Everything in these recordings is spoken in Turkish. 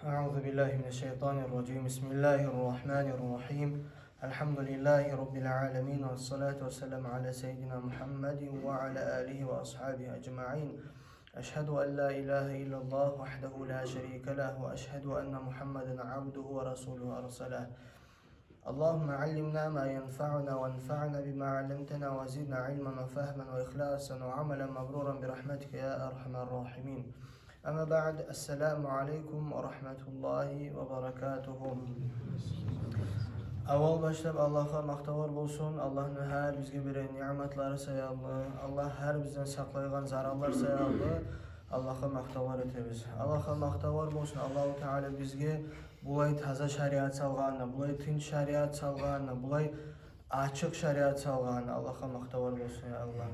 أعوذ بالله من الشيطان الرجيم بسم الله الرحمن الرحيم الحمد لله رب العالمين والصلاة والسلام على سيدنا محمد وعلى آله وأصحابه أجمعين أشهد أن لا إله إلا الله وحده لا شريك له وأشهد أن محمدا عبده ورسوله أرسله اللهم علمنا ما ينفعنا وانفعنا بما علمتنا وزدنا علما وفهما وإخلاصا وعملا مبرورا برحمتك يا أرحم الراحمين أما بعد السلام عليكم ورحمة الله وبركاته. Avval başlap Allah'a maqtavar bolsun. Allah'ın her bizge beren nimetleri sayallı. Allah her bizden saklaygan zararlar sayallı. Allah'a maqtavar etemiz. Allah'a maqtavar bolsun. Allahu Teala bizge bulay taza şariat salğanına, bulay tinç şariat salğanına, bulay açık şariat salğanına Allah'a maqtavar bolsun ya Allah.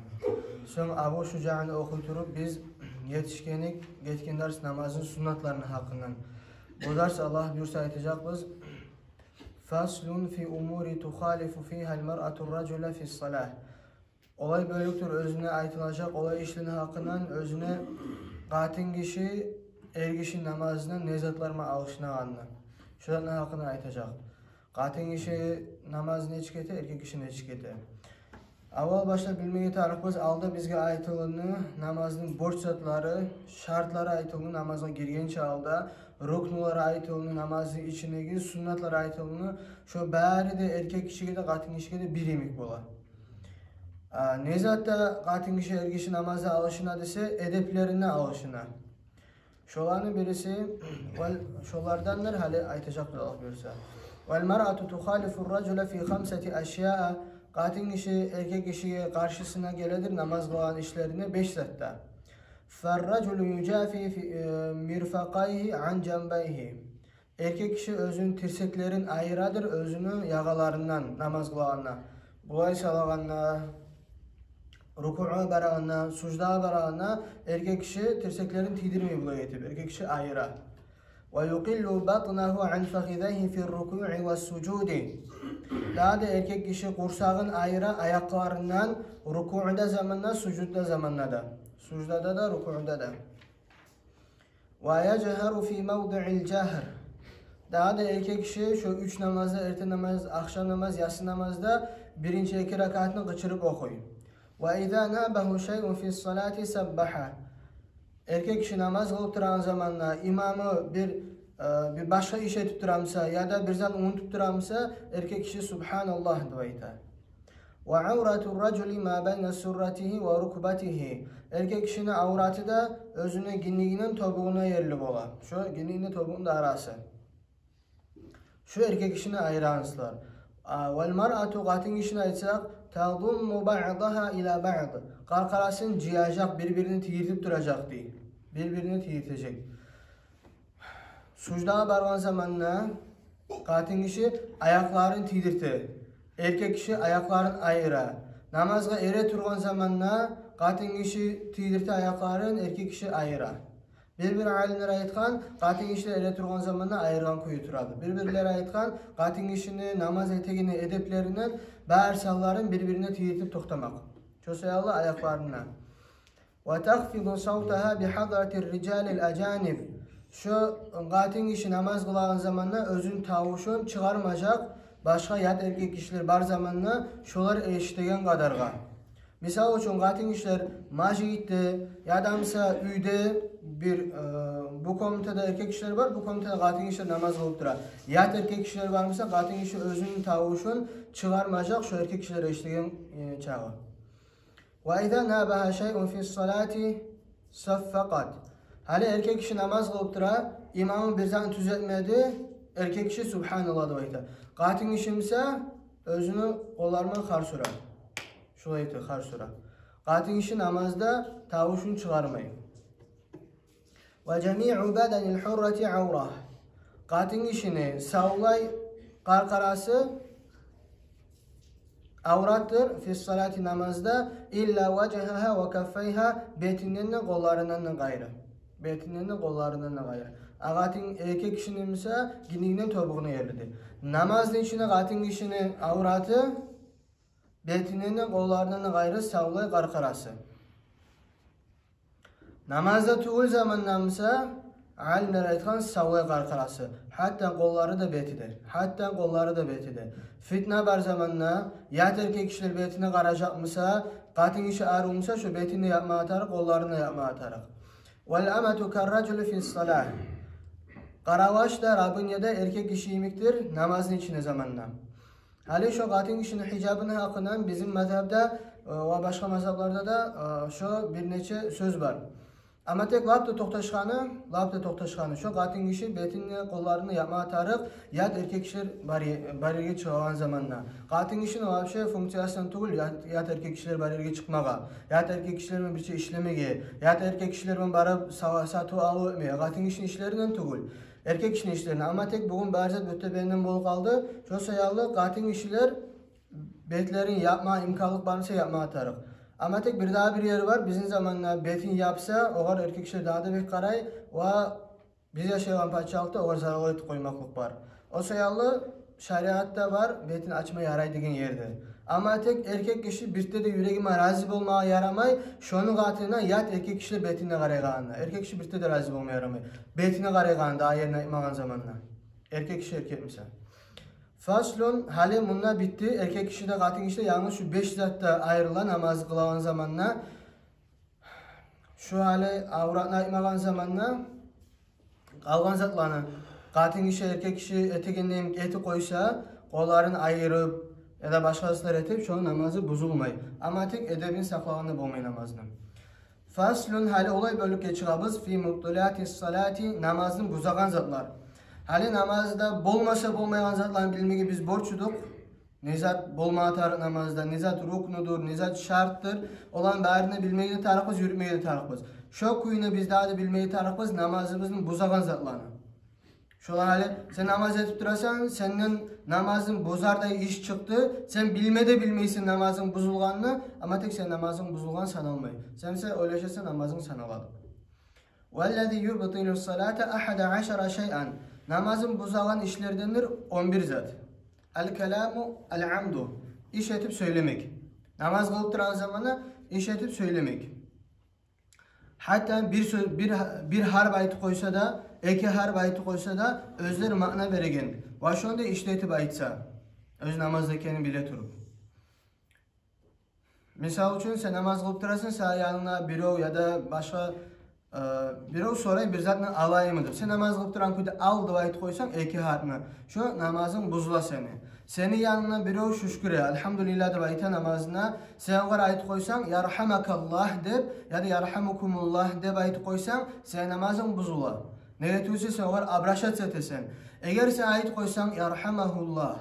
Son Abu Şuca'nı okuyturup biz yetişkenlik, geçkin ders namazın sünnetlerinin hakkından. Bu ders Allah buyursa aytacak biz. Faslun fi umuri tukhalifu fiha al-mar'atu ar-racula fi as-salah. Olay bölüktür özüne aytılacak olay işlerini hakkından özüne qatin kişi erkişi namazının nezatlarına alışına anla. Şuların hakkında aytacak. Qatin kişi namazını eçkete, erkek kişinin eçkete. Avval başta bilmeye tarif biz aldı bizge aytılını namazın borç zatları, şartları aytılını namazına girgençe aldı. Ruknuları aytılını namazın içindeki sünnetleri aytılını şu bari de erkek kişiye de qatin kişiye de bir yemek bolar. Nezatta qatin kişi erkek kişi namazda alışına dese edeplerine alışına. Şolarının birisi şolardandır hali aytacak Allah buyursa. Vel mar'atu tukhalifu ar-racula fi khamsati ashya'a. Qatin kişi erkek kişiye karşısına geledir namaz kılan işlerine 5 zatta. Ferraculu yucafi mirfaqayhi an cembayhi. Erkek kişi özün tirseklerin ayıradır özünü yağalarından namaz kılanına. Bulay salağanına, ruku'a barağına, sucdağa barağına erkek kişi tirseklerin tidirmeyi bulay etip erkek kişi ayıra. Ve yuqillu batnahu an fakhidayhi fi ruku'i ve sucudi. Daha da erkek kişi kursağın ayıra ayaklarından ruku'da zamanla, sucudda zamanla da. Sucdada da, ruku'da da. Ve yeceheru fi mevdi'il cehr. Daha da erkek kişi şu 3 namazda, ertesi namaz, akşam namaz, yatsı namazda birinci 2 rakatını kıçırıp okuyor. Ve izâ nâbehu şey'un fi salati sabbaha. Erkek kişi namaz kılıp duran zamanla imamı bir başka iş etip duramsa ya da bir zaman unutup duramsa erkek kişi Subhanallah dua ve avratur raculi ma beyne surratihi ve rukbatihi. Erkek kişinin avratı da özüne ginliğinin tobuğuna yerli bola. Şu ginliğinin tobuğunun da arası. Şu erkek kişini ayıransılar. Vel mar'atu qatin kişini aytsak tadummu ba'daha ila ba'd. Qarqarasını ciyacak, birbirini tiyirtip duracak değil. Birbirini tiyirtecek. Sucdağa bargan zamanla qatin kişi ayaklarını tidirti. Erkek kişi ayaklarını ayıra. Namazga ere turgan zamanla qatin kişi tidirti ayaklarını, erkek kişi ayıra. Bir alimler aytkan qatin kişiler ere turgan zamanla ayırgan kuyu turadı. Birbirleri aytkan qatin kişini namaz etegini edeplerinden bağırsakların birbirine tidirtip toxtamak. Çoğusayallah ayaklarına. Ve tahfidu savtaha bihadratir ricalil acanib. Şu qatin kişi namaz kılan zamanla özün tavuşun çıkarmayacak başka yat erkek kişiler bar zamanla şolar eşitegen kadarga. Misal üçün qatin kişiler majitde ya da mesela üyde bir bu komitede erkek kişiler var, bu komitede qatin kişiler namaz kılıp durar. Yat erkek kişiler var mesela qatin kişi özünün tavuşun çıkarmayacak şu erkek kişiler eşitegen çağı. Ve izâ nâbeha şey'un fi salati saffaqat. Hali erkek kişi namaz kılıp durar, imamın bir zaman düzeltmedi, erkek kişi Subhanallah dua. Qatin kişi ise özünü kollarına karşı surar. Şöyle eti karşı surar. Qatin kişi namazda tavuşunu çıkarmayın. Ve cemi'u bedenil hurrati avrah. Qatin kişinin sağlay qarqarası avrattır fi salati namazda illa vecehaha ve kaffeyha betinden de kollarından da gayrı. Betinden de kollarından da gayrı. Qatin erkek kişinin ise ginliğinin tobuğuna yerlidir. Namazın içine qatin kişinin avratı betinden de kollarından da gayrı sağlay qarqarası. Namazda tuğul zamandan ise Alimler aytgan savay qarqarası. Hatta qolları da betidir. Hatta qolları da betidir. Fitne bar zamanla yat erkek kişiler betine qarajaqmısa, qatın işi arumsa şu betini yapma atarıq, qollarını yapma atarıq. Vel amatu karraculu fis salah. Qaravaş da Rabbiniyada erkek kişi yemektir namazın içine zamanla. Hali şu qatın kişinin hicabının hakkından bizim mezhebde ve başka mezheplarda da şu bir neçe söz var. Ama tek lapta toxtaşqanı şu qatın kişi betini qollarını yapma atarıq, yat erkek kişiler bariyerge çıqan zamanla. Qatın kişinin vapşe funksiyasından tugul yat erkek kişiler bariyerge çıkmağa, yat erkek kişilerin bir şey işlemege, yat erkek kişilerin barab satı alı etmeye, qatın kişinin işlerinden tugul. Erkek kişinin işlerini ama tek bugün barzat ötebenden bol kaldı. Şu sayarlı qatın kişiler betlerin yapma imkanlık varsa yapma atarıq. Ama tek bir daha bir yeri var. Bizim zamanla betin yapsa, oğar erkek kişiler daha da bir qaray ve biz yaşayan paçalıkta oğar zararlı et koymaklık var. O sayarlı şariatta var, betin açma yaray degen yerde. Ama tek erkek kişi birte de yüreğime razı olmaya yaramay, şunun qatına yat erkek kişiler betine qarayğanına. Erkek kişi birte de razı olmaya yaramay. Betine qarayğanına daha yerine aytmağan zamanla. Erkek kişi erkek misal. Faslun hali bununla bitti. Erkek kişi de qatın kişi de yalnız şu 5 zatta ayrılan namazı kılavan zamanla şu hali avratını aytmağan zamanla qalğan zatlarını qatın kişi erkek kişi eteginden eti koysa qollarını ayırıp ya da başkasılar etip şu namazı bozulmay. Ama tek edebini saklağını bulmay namazını. Faslun hali olay bölük geçiğabız fi mubtulatis salati namazını buzağan zatlar. Hali namazda bolmasa bolmayan zatlarını bilmegi biz borçluduk. Nizat bolma atar namazda, nizat ruknudur, nizat şarttır. Olan bärini bilmegi de tarıqız, yürütmegi de tarıqız. Şu kuyunu biz daha da bilmegi tarıqız namazımızın buzağan zatlarını. Şolan hali sen namaz etip durasan, senden namazın bozarday iş çıktı. Sen bilmede bilmeysin namazın buzulganını ama tek sen namazın buzulgan sanalmay. Sen ise öyleyse namazın sanaladı. وَالَّذِي يُبْطِلُ الصَّلَاةَ أَحَدَ عَشَرَ شَيْئًا namazın buzağan işlerdendir 11 zat. El-kelamu el-amdu. İş etip söylemek. Namaz kılıp duran zamanı iş etip söylemek. Hatta bir harf ayeti koysa da, iki harf ayeti koysa da özleri ma'na beregen. Ve şu anda işletip ayetsa. Öz namazdakini bile turup. Misal için sen namaz kılıp durasın, sağ yanına biri ya da başka biri sorayım bir zatla alayım mıdır? Sen namaz kılıp duran kuyda al dua ayet koysan iki harfını. Şu namazın bozula seni. Senin yanına biri şükür elhamdülillah dua ayet namazına sen var ayet koysan yarhamakallah deb ya da yarhamukumullah deb ayet koysan sen namazın bozula. Ne diyorsa sen var abraşat setesen. Eğer sen ayet koysan yarhamahullah.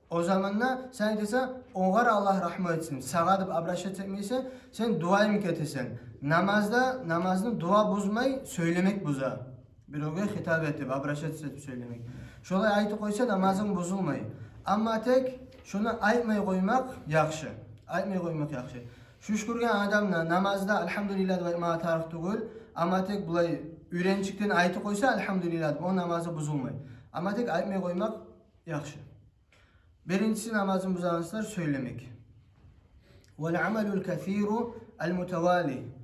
O zamanla sen desen oğar Allah rahmet etsin. Sağa deb abraşat etmeyse sen dua imket etsen. Namazını dua bozmay söylemek buza. Bir oğaya hitap etip abraşat etip söylemek. Şolay ayeti koysa namazın bozulmay. Ama tek şunu aytmay koymak yaxşı. Aytmay koymak yaxşı. Şüşkürgen adamla namazda elhamdülillah ve ma tarif tugul. Ama tek bulay ürençikten ayeti koysa elhamdülillah o namazı bozulmay. Ama tek aytmay koymak yaxşı. Birincisi namazın buzağınızlar söylemek. Vel amelul kathiru el mutevali.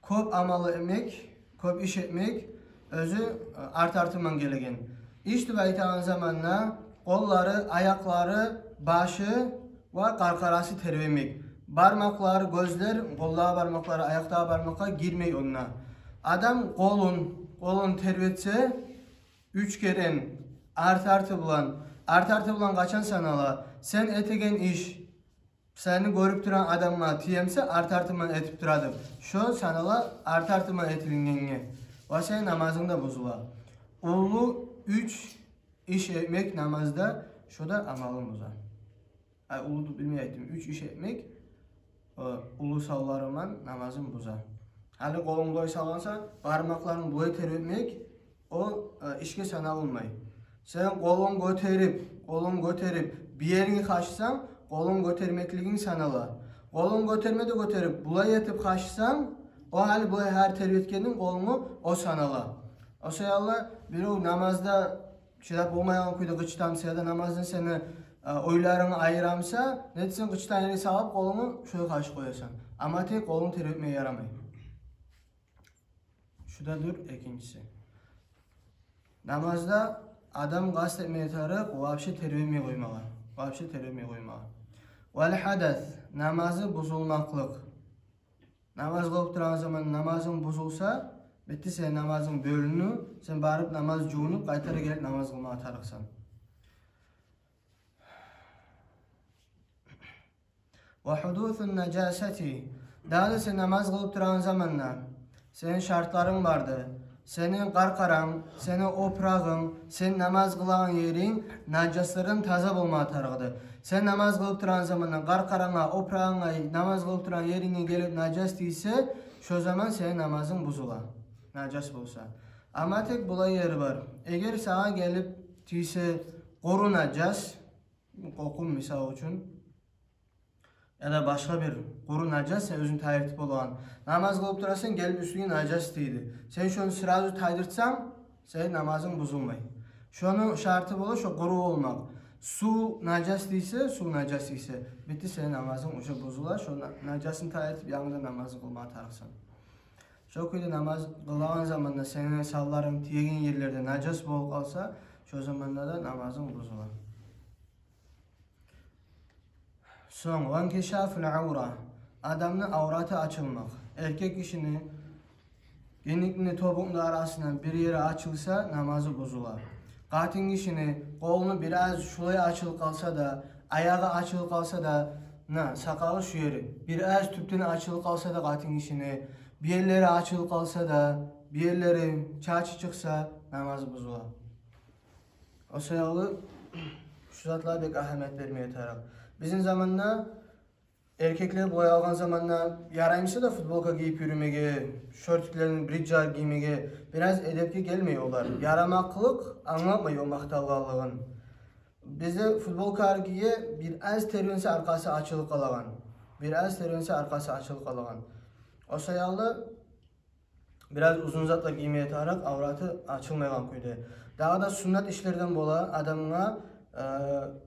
Köp amalı etmek, köp iş etmek özü artırman gelegen. İş aytan zamanla kolları, ayakları, başı ve qarqarası tervemek. Barmakları, gözler, kollara barmakları, ayakta barmaklara girmeyi onunla. Adam kolun tervetse 3 keren artı bulan kaçan sanala. Sen etegen iş seni görüp duran adamla tiyemse artıman etip duradım. Şu sanala artıman etilingenge. Ve sen namazında bozula. Ulu 3 iş etmek namazda şu da amalımıza. Ulu bilmeyeydim. 3 iş etmek ulu sallarıman namazın buza. Hali kolun boy sallansa parmakların boy terletmek o işke sanalınmay. Sen kolun göterip bir yerini kaçsan kolun götermekligin sanala. Kolun göterip bulay etip kaçsan o hali bulay her terletkenin kolunu o sanala. O sayalla bir o namazda şiddet olmayan kuyda gıçtamsa ya da namazın seni oylarını ayıramsa ne etsin gıçtan yeri salıp kolunu şöyle karşı koyasan. Ama tek kolunu terletmeye yaramay. Şu da dur ikincisi. Namazda adam qasd etmeye tarıq vabşi tervimi qoymağa. Vabşi tervimi qoymağa. Vel hadath, namazı bozulmaqlıq. Namaz qılıb duran zaman namazın bozulsa, bitti sen namazın bölünü, sen barıp namaz juunup qaytara gelip namaz qılmağa tarıqsan. Ve huduthun necaseti, daha da sen namaz qılıb duran zamanla senin şartların vardı. Senin qarqaran, senin oprağın, sen namaz qılan yerin, najasların taza olmağa tarıqdı. Sen namaz qılıb duran zamanla qarqarana, oprağına, namaz qılıb duran yerine gelip najas deyse, şu zaman senin namazın buzula. Najas bolsa. Ama tek bula yeri var. Eğer sana gelip deyse, qoru najas, qoqum misal üçün, ya da başka bir quru najas sen özün tayirtip olan. Namaz qılıb durasın, gelip üstüne najas deydi. Sen şunu sırazı taydırtsan, senin namazın buzulmay. Şunun şartı bolu, şu quru olmak. Su najas deyse, su najas ise. Bitti senin namazın uca buzular. Şu najasını tayirtip yanında namazı qılmağa tarıqsan. Şu köyde namaz qılan zamanda senin salların tiyegin yerlerde najas bol qalsa, şu zamanda da namazın buzular. Son, vankişaful avra. Adamın avratı açılmak. Erkek kişinin genikli topuğunda arasından bir yere açılsa namazı bozular. Qatın kişinin kolunu biraz şuraya açılıp kalsa da, ayağı açılıp kalsa da, sakalı şu yeri, biraz tüpten açılıp kalsa da qatın kişinin, bir yerleri açılıp kalsa da, bir yerleri çaçı çıksa namazı bozular. O sayılı şu zatlara pek ahmet vermeye taraf. Bizim zamanla erkekler boyalgan zamanla yaraymışsa da futbolka giyip yürümege, şortiklerin bridjar giymege biraz edepki gelmiyorlar. Yaramaklık anlatmıyor o maktalgalığın. Bize futbolka giye bir az tervense arkası açılık kalagan. Bir az tervense arkası açılık kalagan. O sayalı biraz uzun zatlar giymeye tarak avratı açılmayan köyde. Daha da sünnet işlerden bola adamına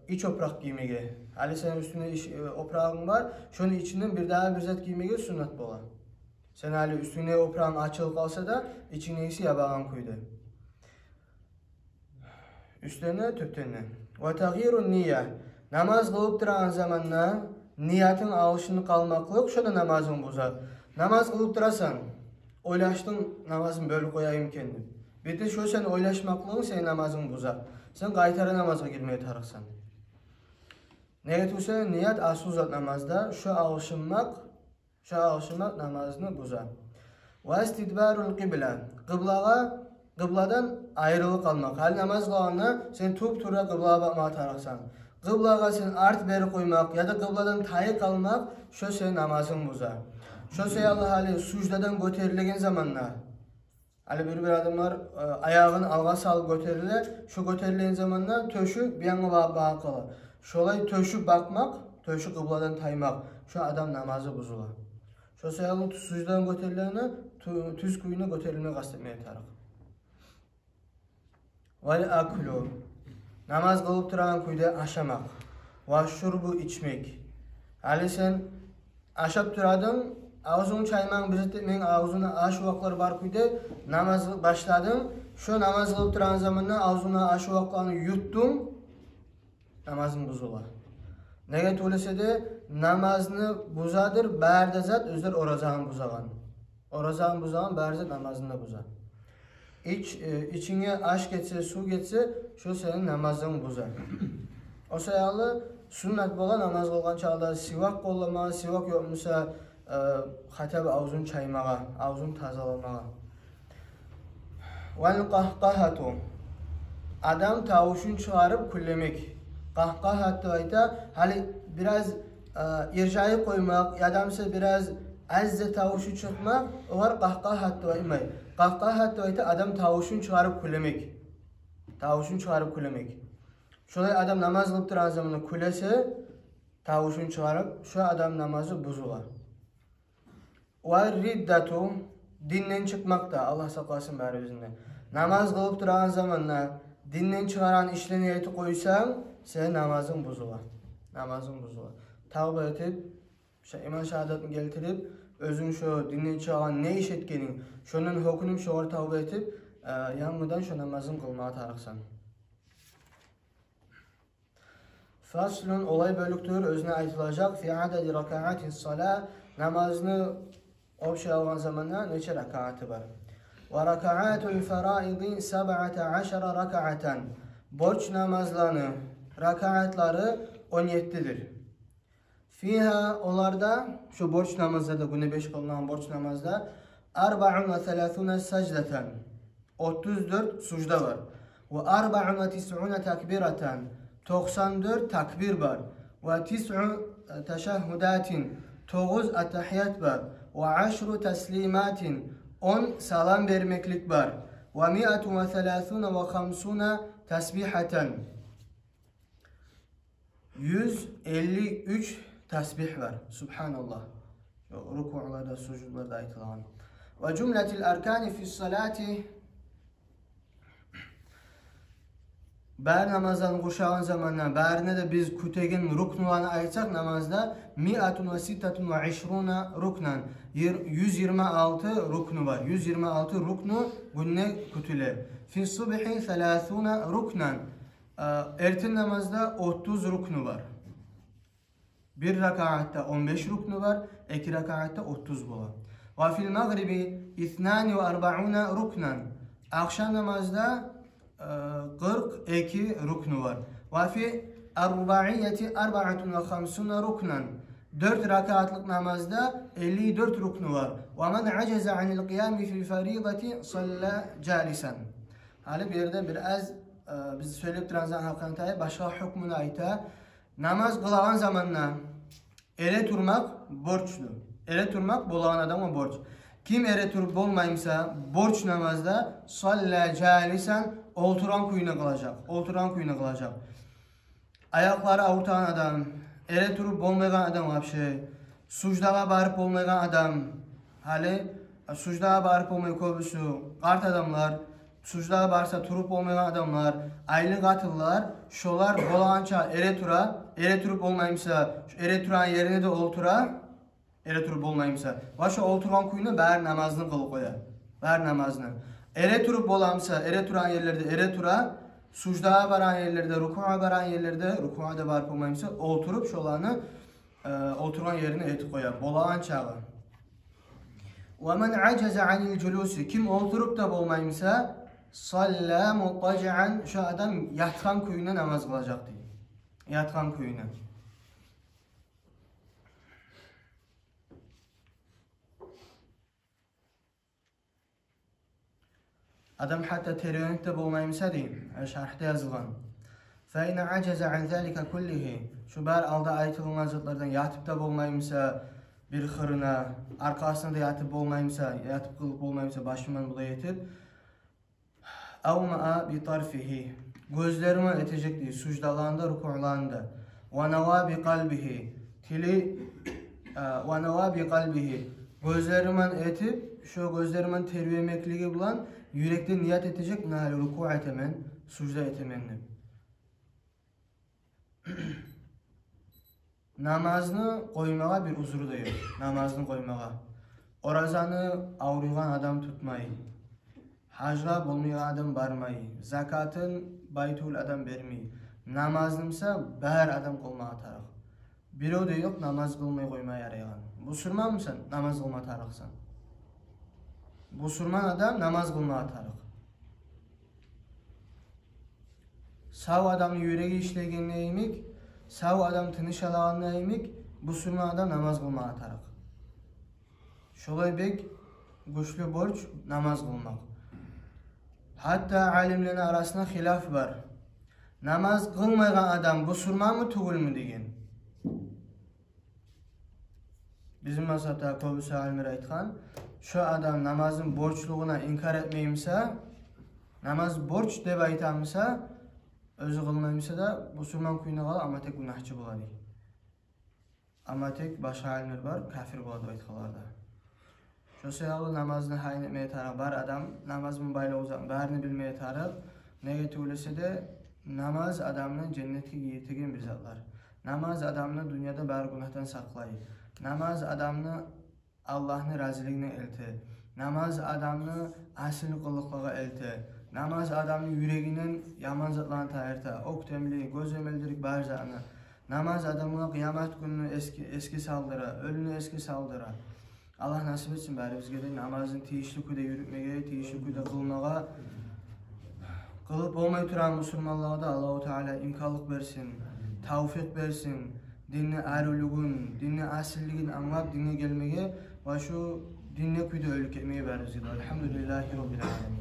iç oprak giymege. Ali senin üstüne oprağın var. Şunun içinden bir daha bir zat giymege sünnet bola. Sen Ali üstüne oprağın açılıp kalsa da içine ise yabağın kuydu. Üstlerine tüptenine. Ve tağyirun niyye. Namaz kılıp duran zamanla niyetin ağışını kalmaklık şöyle namazın bozar. Namaz kılıp durasan oylaştın namazın bölü koyayım kendim. Bitti şu sen oylaşmaklığın senin namazın bozar. Sen qaytara namaza girmeye tarıqsan. Neye tüse niyet asıl zat namazda şu ağışınmak namazını bozar. Ve istidbarul qibla. Qibladan ayrılık kalmak. Hal namaz kılağına sen tup tura qıblaya bakmağa tarıqsan. Qiblaga sen art beri koymak ya da qibladan tayı kalmak şu senin namazın bozar. Şu seyalı hali sucdadan göterilegen zamanla. Ali bir adamlar ayağını alğa salıp göterilir. Şu göterilen zamanla töşü bir yana bakmalı. Şolay töşü bakmak, töşü qibladan taymak. Şu adam namazı bozular. Şu sayalın sucdadan göterilerine tüz kuyuna göterilmeye kastetmeye tarık. Vel aklu. Namaz kılıp duran kuyda aşamak. Ve şurbu içmek. Ali sen aşap duradın, ağzını çayman bizitmeyin, ağzına aşı vakları var kuyda namaz başladın. Şu namaz kılıp duran zamanla ağzına aşı vaklarını yuttun, namazın bozular. Nege tuğlese de namazını buzadır, bärde zat özler orazağın buzagan. Orazağın buzagan, bärde zat namazını da buzar. İçine aş geçse, su geçse, şu senin namazın buzar. O sayalı sünnet bola namaz kılgan çağda sivak kollamağa, sivak yokmusa hatab ağzını çaymağa, ağzını tazalamağa. Vel qahqahatu. Adam tavuşunu çıkarıp küllemek. Qahqahatı ayta hali biraz irjayı koymak, adamsa biraz azze tavuşu çıkmak, o var qahqahatı aymay. Qahqahatı ayta adam tavuşunu çıkarıp küllemek. Tavuşunu çıkarıp küllemek. Şolay adam namaz kılıp duran zamanında külese tavuşunu çıkarıp şu adam namazı bozular. Ve riddatu dinden çıkmak da Allah saklasın bari bizimle. Namaz kılıp duran zamanla dinden çıkaran işle niyeti koysan sen namazın bozular. Namazın bozular. Tavba etip iman şehadatını getirip özün şu dinden çıkan ne iş etkenin şunun hükmünü şu tavba etip yanmadan şu namazın kılmağa tarıqsan. Faslun olay bölüktür, özüne aytılacak. Fi adedi raka'atis salah, namazını obşay alğan zamanla neçe raka'atı var. Ve raka'atul faraidi 17 raka'atan. Borç namazlarını, raka'atları 17'dir. Fiha onlarda, şu borç namazda, günü 5 kılınan borç namazda 34 secdeten, 34 sucda var. Ve 94 takbiratan, 94 takbir var. Ve 9 teşehhudatin, 9 attahiyat var. Ve 10 teslimatin, 10 salam vermeklik var. Ve 153 tesbihaten, 153 tesbih var. Subhanallah. Ruku'larda, sucudlarda aytılan. Ve cümletil erkani fis salati, bər namazdan quşağın zamanla bərine de biz kütegin ruknularını aytsak namazda 126 ruknan, 126 ruknu var. 126 ruknu günne kütüle. Fis subhi 30 ruknan, ertin namazda 30 ruknu var. Bir rakaatta 15 ruknu var, 2 rakaatta 30 var. Ve fil magribi 42 ruknan, akşam namazda 42 ruknu var. Ve fi arba'iyeti 54 ruknan, 4 rakatlık namazda 54 ruknu var. Ve men acaza anil qiyami fil faridati salla calisan. Hali bir yerde biraz biz söyleyip duran hakkında başka hükmünü ayta. Namaz kılağın zamanla ele turmak borçlu. Ele turmak bolağan adama borç. Kim ele turup olmayımsa borç namazda salla calisan, olturan kuyuna kılacak. Olturan kuyuna kılacak. Ayakları avutan adam, ele turup olmayan adam hapşi, sucdağa barıp olmayan adam, hali sucdağa barıp olmayan köbüsü, kart adamlar, sucdağa barsa turup olmayan adamlar, aylı katıllar, şolar bolağança ele turup olmayımsa, ele turan yerine de oltura, ele turup olmayımsa, başa olturan kuyuna bər namazını kılıp koyar. Bər namazını. Ele turup olamsa, ele turan yerlerde ele tura, sucdağa baran yerlerde, ruku'a baran yerlerde, ruku'a da barıp olmayımsa, oturup şolanı oturan yerine eti koyar. Bolağan çağı. وَمَنْ عَجَزَ عَنِ الْجُلُوسِ, kim oturup da olmayımsa, salla muttaci'an, şu adam yatkan kuyuna namaz kılacak diye. Yatkan kuyuna. Adam hatta teröründe bulmayımsa diyeyim. Şarhta yazılan. فَاِنَ عَجَزَ عَنْ ذَٰلِكَ كُلِّهِ, şu bar alda aytılan azıtlardan yatıp da bulmayımsa bir xırına, arkasında yatıp bulmayımsa, yatıp kılıp bulmayımsa başımdan bula yetip اَوْمَا بِطَرْفِهِ, gözlerime etecek diye, sucdalarında, ruku'larında. وَنَوَا بِقَلْبِهِ, tili وَنَوَا بِقَلْبِهِ, gözlerimen etip, şu gözlerimen terbiye emekliliği bulan, yürekte niyet edecek, nâli ruku' etemen, sucda etemenli. Namazını koymağa bir uzuru da yok. Namazını koymağa. Orazanı avruyan adam tutmayı. Hacga bulmayan adam barmayı. Zakatın baytul adam vermeyi. Namazımsa bər adam kılmağa tarıq. Biri o da yok, namaz kılmayı koymaya yarayan. Busurman mısın? Namaz kılmağa tarıqsan. Busurman adam namaz kılmağa tarıq. Sağ adamın yüreği işlegenine eğmik, sağ adam tınış alağına eğmik, busurman adam namaz kılmağa tarıq. Şolay bek güçlü borç namaz kılmak. Hatta alimlerin arasında hilaf var. Namaz kılmayan adam busurman mı tugul mu degen? Bizim mazhabda köbüsü alimler aytkan, şu adam namazın borçluğuna inkar etmeyimse, namaz borç deb aytamsa, özü kılmayımsa da busurman kuyuna kala ama tek günahçı buladı. Ama tek başka alimler var, kafir buladı aytkalarda. Şu seyalı namazını hayn etmeye taraf var adam, namaz mübayla uzak, bärini bilmeye taraf, ne getirülse de namaz adamını cennetke yetegen bir zatlar. Namaz adamını dünyada bär günahtan saklayı. Namaz adamını Allah'ın raziliğine elti. Namaz adamını asıl kılıklığa elte. Namaz adamın yüreğinin yaman zatlarını tayarta. Ok temli, göz emeldirik barzağını. Namaz adamına kıyamet gününü eski saldıra, ölünü eski saldıra. Allah nasip etsin bari bizge de namazın tiyişli küde yürütmeye, tiyişli küde kılmağa. Kılıp olmay turan Müslümanlığa da Allah-u Teala imkanlık versin, tavfik versin. Dinni arulugun, dinni asilligin anlap dinne gelmeye ve şu dinne küde ölük etmeye bari bizge de. Elhamdülillahi Rabbil Alemin.